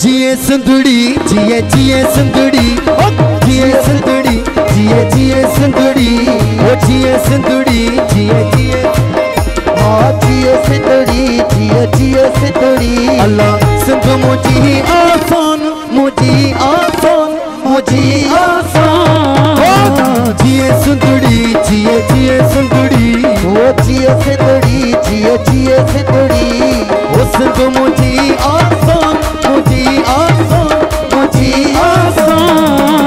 जिए संदुड़ी जिए जिए संदुड़ी जिए संदुड़ी जिए जिए संदुड़ी ओ जिए संदुड़ी जिए जिए जिए सिंदड़ी जिए जिए सिंदड़ी अल्लाह सिंध मुझी आसान मुझी आसान मुझी आसान जिए संदुड़ी जिए जिए संदुड़ी ओ जिए सिंदड़ी जिए जिए सिंदड़ी ओ सिंध मुझी आसान मुझी आसान मुझी आसान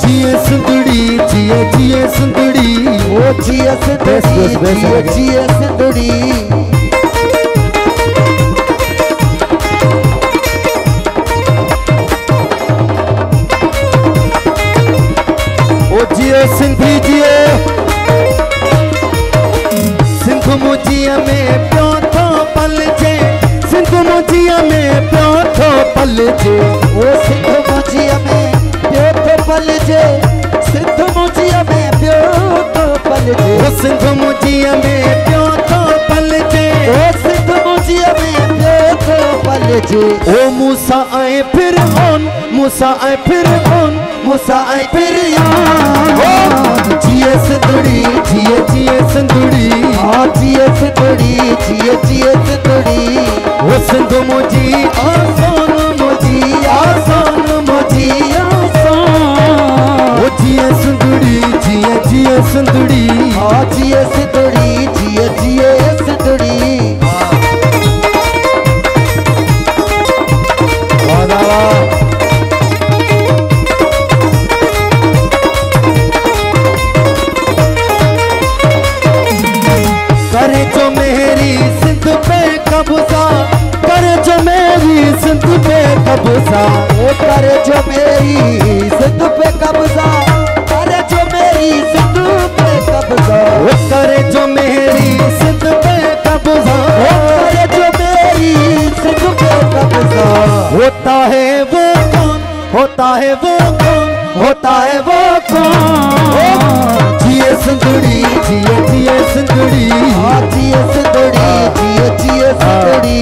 जिए संदुड़ी जिए जिए संदुड़ी ओ जिए सिंदड़ी जिए जिए सिंदड़ी जिए सिंधी जिए सिंध मुझिया में प्यो थो पल जे सिंध मुझिया में प्यो थो पल जे ओ सिंध मुझिया में प्यो थो पल जे सिंध मुझिया में प्यो थो पल जे ओ सिंध मुझिया में प्यो थो पल जे ओ सिंध मुझिया में प्यो थो पल जे ओ मूसा आए फिर ऑन मूसा आए फिर ऑन मूसा आए फिर जिए सिंदड़ी जिए जिए सिंदड़ी जिए सिंदड़ी जिए जिए सिंदड़ी वो सिंध मुझी आसान मुझी आसान मुझी आसान वो जिए सिंदड़ी जिए जिए सिंदड़ी जिए सिंदड़ी जिए जिए सिंदड़ी करे जो मेरी सिंध पे कब्जा करे जो मेरी सिंध पे कब्जा ओ करे जो मेरी सिंध पे कब्जा करे जो मेरी सिंध पे कब्जा ओ करे जो मेरी सिंध पे कब्जा ओ करे जो मेरी सिंध पे कब्जा होता है वो कौन होता है वो कौन होता है वो कौन जिए सिंदड़ी जिए जिए सिंदड़ी जिए सिंदड़ी जिए जिए सिंदड़ी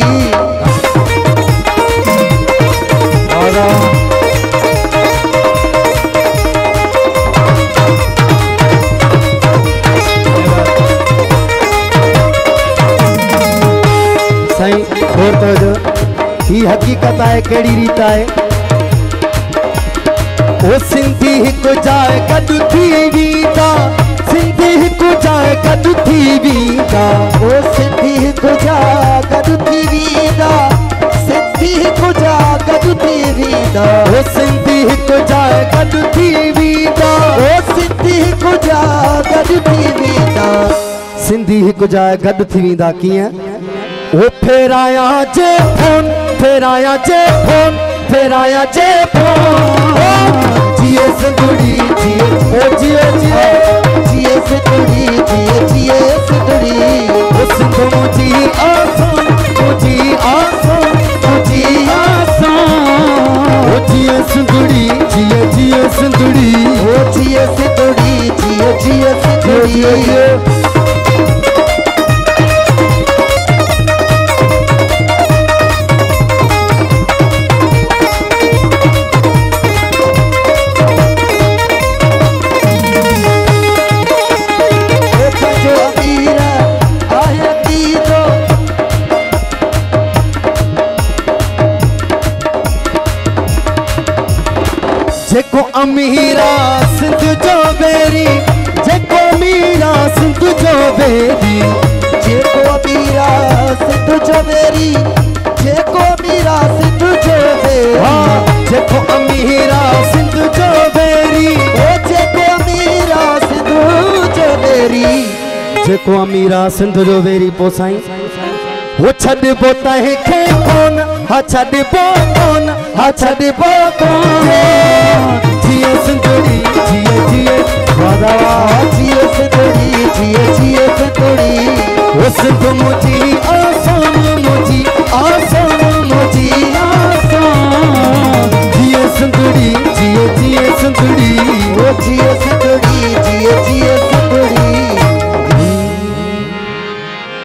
साईं और तो ही हकीकत है केड़ी रीत है ओ सिंधी हिकु जाए गॾु थी वींदा सिंधी हिकु जाए गॾु थी वींदा ओ सिंधी हिकु जाए गॾु थी वींदा सिंधी हिकु जाए गॾु थी वींदा ओ सिंधी हिकु जाए गॾु थी वींदा ओ सिंधी हिकु जाए गॾु थी वींदा सिंधी हिकु जाए गॾु थी वींदा कीअं ओ फेराया जे फोन फेराया जे फोन फेराया जे फोन जिए सिंदड़ी जिए ओ जिए जिए जिए सिंदड़ी जिए जिए सिंदड़ी ओ सिंध मुझी आसान मुझी आसान मुझी आसान ओ जिए सिंदड़ी जिए जिए सिंदड़ी ओ जिए सिंदड़ी जिए जिए सिंदड़ी जेको अमीरा सिंध जो बेरी जेको अमीरा सिंध जो बेरी जेको अमीरा सिंध जो बेरी जेको अमीरा सिंध जो बेरी जेको अमीरा सिंध जो बेरी ओ जेको अमीरा सिंध जो बेरी जेको अमीरा सिंध जो बेरी पो साईं वो छॾिबो तंहिंखे कोन हा छॾिबो कोन हा छॾिबो कोन जिए सिंदड़ी जिए जिए वादा जिए सिंदड़ी जिए जिए सिंदड़ी वो सिंध मुझी